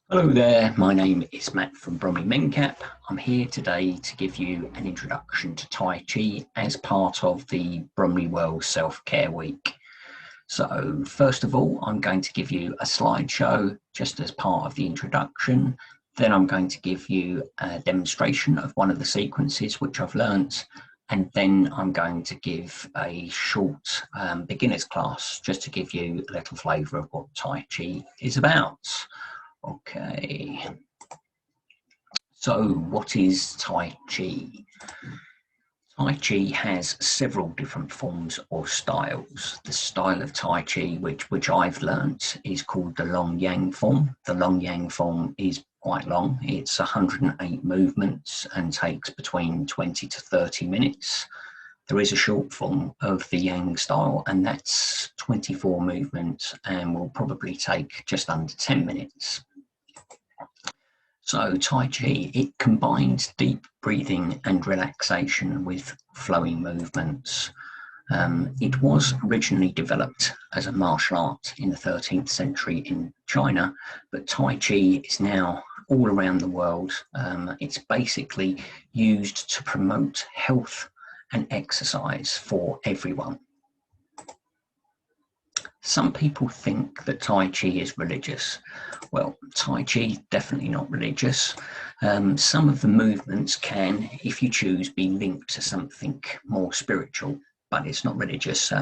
Hello there, my name is Matt from Bromley Mencap. I'm here today to give you an introduction to Tai Chi as part of the Bromley Self Care Week. So first of all, I'm going to give you a slideshow just as part of the introduction. Then I'm going to give you a demonstration of one of the sequences which I've learnt. And then I'm going to give a short beginner's class just to give you a little flavour of what Tai Chi is about. Okay, so what is Tai Chi? Tai Chi has several different forms or styles. The style of Tai Chi, which I've learnt, is called the Long Yang form. The Long Yang form is quite long. It's 108 movements and takes between 20 to 30 minutes. There is a short form of the Yang style, and that's 24 movements and will probably take just under 10 minutes. So Tai Chi, it combines deep breathing and relaxation with flowing movements. It was originally developed as a martial art in the 13th century in China, but Tai Chi is now all around the world. It's basically used to promote health and exercise for everyone. Some people think that Tai Chi is religious. Well, Tai Chi definitely not religious. Some of the movements can, if you choose, be linked to something more spiritual, but it's not religious.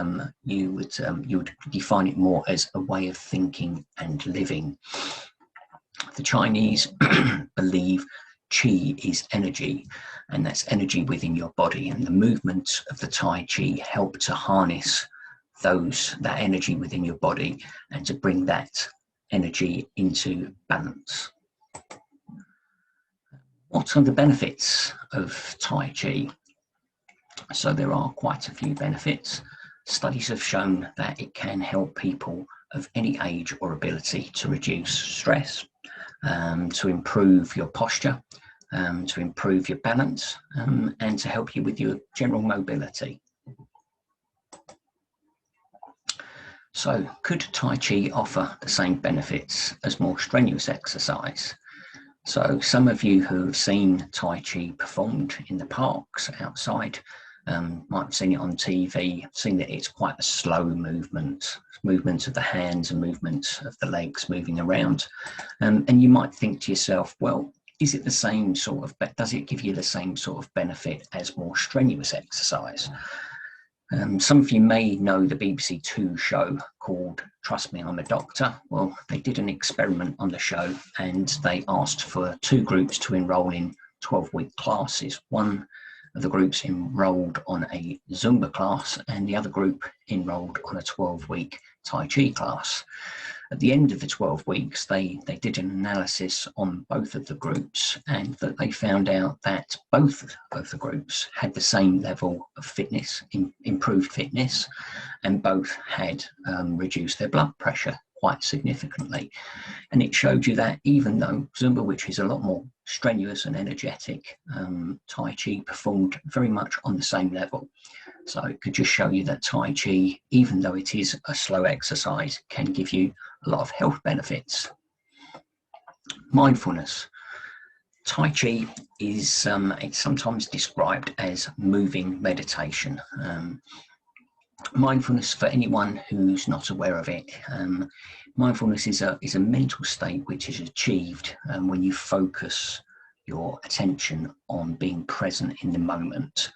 You would define it more as a way of thinking and living. The Chinese believe Qi is energy, and that's energy within your body, and the movements of the Tai Chi help to harness that energy within your body and to bring that energy into balance. What are the benefits of Tai Chi? So there are quite a few benefits. Studies have shown that it can help people of any age or ability to reduce stress, to improve your posture, to improve your balance, and to help you with your general mobility. So could Tai Chi offer the same benefits as more strenuous exercise? So some of you who have seen Tai Chi performed in the parks outside might have seen it on TV, seen that it's quite a slow movement of the hands and movement of the legs moving around. And you might think to yourself, well, is it the same sort of, does it give you the same sort of benefit as more strenuous exercise? Some of you may know the BBC Two show called Trust Me, I'm a Doctor. Well, they did an experiment on the show and they asked for two groups to enroll in 12-week classes. One of the groups enrolled on a Zumba class and the other group enrolled on a 12-week Tai Chi class. At the end of the 12 weeks, they did an analysis on both of the groups, and that they found out that both of the groups had the same level of fitness, improved fitness, and both had reduced their blood pressure quite significantly. And it showed you that even though Zumba, which is a lot more strenuous and energetic, Tai Chi performed very much on the same level. So it could just show you that Tai Chi, even though it is a slow exercise, can give you a lot of health benefits. Mindfulness. Tai Chi is it's sometimes described as moving meditation. Mindfulness, for anyone who's not aware of it, mindfulness is a mental state which is achieved when you focus your attention on being present in the moment.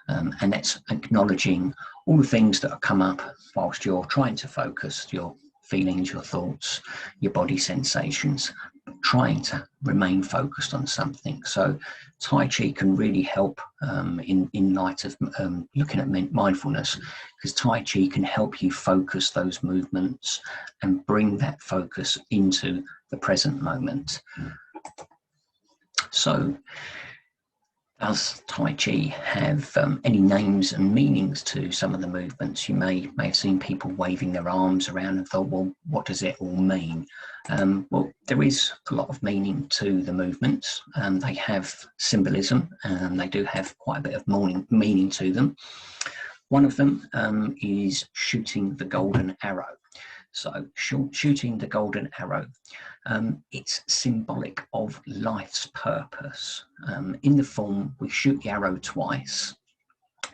And that's acknowledging all the things that have come up whilst you're trying to focus, your feelings, your thoughts, your body sensations, trying to remain focused on something. So Tai Chi can really help in light of looking at mindfulness, because Tai Chi can help you focus those movements and bring that focus into the present moment. So does Tai Chi have any names and meanings to some of the movements? You may have seen people waving their arms around and thought, well, what does it all mean? Well, there is a lot of meaning to the movements. They have symbolism, and they do have quite a bit of meaning to them. One of them is shooting the golden arrow. So shooting the golden arrow, it's symbolic of life's purpose. In the form, we shoot the arrow twice.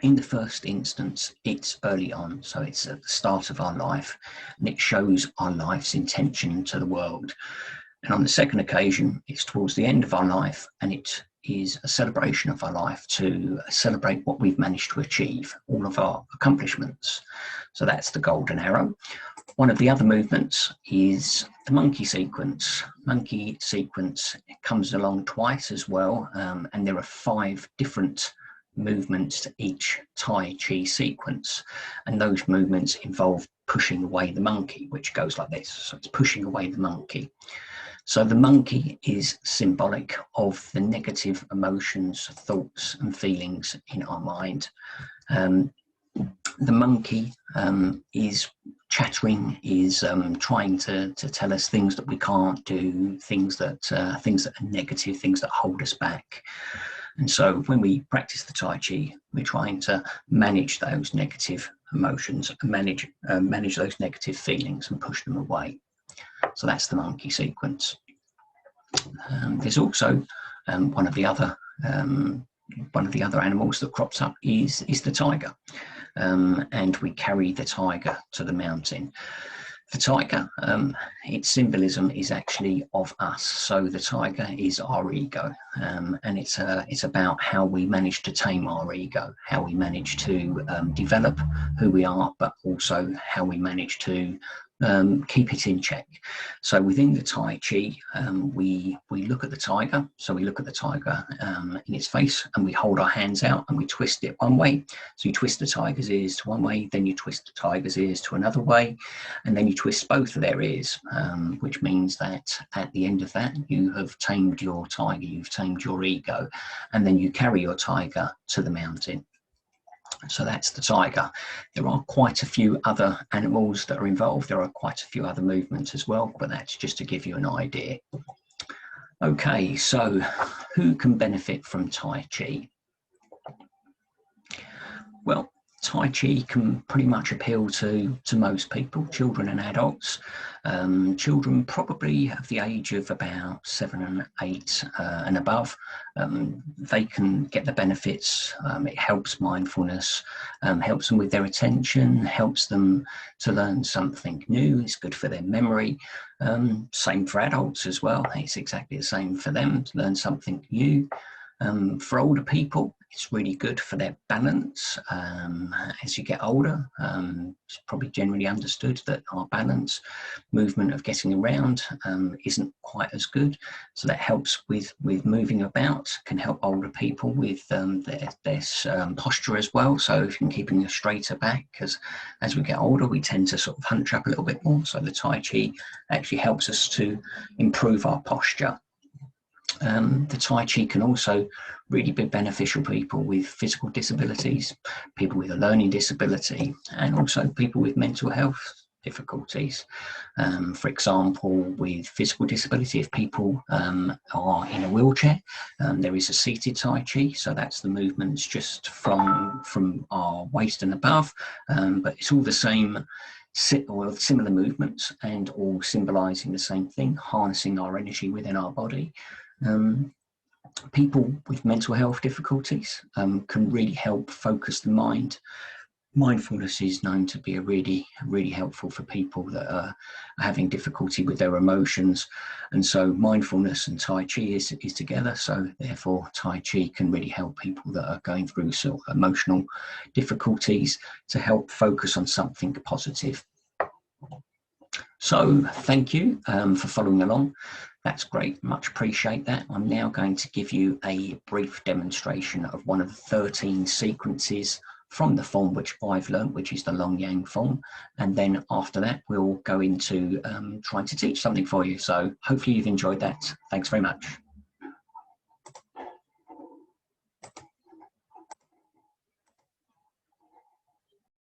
In the first instance, it's early on, so it's at the start of our life, and it shows our life's intention to the world. And on the second occasion, it's towards the end of our life, and it is a celebration of our life to celebrate what we've managed to achieve, all of our accomplishments. So that's the golden arrow. One of the other movements is the monkey sequence. Monkey sequence comes along twice as well, and there are 5 different movements to each Tai Chi sequence, and those movements involve pushing away the monkey, which goes like this. So it's pushing away the monkey. So the monkey is symbolic of the negative emotions, thoughts and feelings in our mind. The monkey is chattering, is trying to tell us things that we can't do, things that are negative, things that hold us back. And so when we practice the Tai Chi, we're trying to manage those negative emotions, manage those negative feelings and push them away. So that's the monkey sequence. There's also one of the other animals that crops up is the tiger, and we carry the tiger to the mountain. The tiger, its symbolism is actually of us. So the tiger is our ego, and it's about how we manage to tame our ego, how we manage to develop who we are, but also how we manage to keep it in check. So within the Tai Chi, we look at the tiger. So we look at the tiger in its face, and we hold our hands out and we twist it one way. So you twist the tiger's ears to one way, then you twist the tiger's ears to another way, and then you twist both of their ears, which means that at the end of that, you have tamed your tiger, you've tamed your ego, and then you carry your tiger to the mountain. So that's the tiger. There are quite a few other animals that are involved. There are quite a few other movements as well, but that's just to give you an idea. Okay, so who can benefit from Tai Chi? Well, Tai Chi can pretty much appeal to most people, children and adults. Children probably of the age of about 7 and 8 and above, they can get the benefits. It helps mindfulness, helps them with their attention, helps them to learn something new. It's good for their memory. Same for adults as well. It's exactly the same for them to learn something new. For older people, it's really good for their balance. As you get older, it's probably generally understood that our balance, movement of getting around, isn't quite as good. So that helps with moving about, can help older people with their posture as well. So if you're keeping a straighter back, because as we get older, we tend to sort of hunch up a little bit more. So the Tai Chi actually helps us to improve our posture. The Tai Chi can also really be beneficial for people with physical disabilities, people with a learning disability, and also people with mental health difficulties. For example, with physical disability, if people are in a wheelchair, there is a seated Tai Chi, so that's the movements just from our waist and above, but it's all the same, or similar movements, and all symbolizing the same thing, harnessing our energy within our body. People with mental health difficulties can really help focus the mind. Mindfulness is known to be really helpful for people that are having difficulty with their emotions, and so mindfulness and Tai Chi is together. So therefore Tai Chi can really help people that are going through sort of emotional difficulties to help focus on something positive. So thank you for following along. That's great, much appreciate that. I'm now going to give you a brief demonstration of one of the 13 sequences from the form which I've learned, which is the Long Yang form. And then after that, we'll go into trying to teach something for you. So hopefully you've enjoyed that. Thanks very much.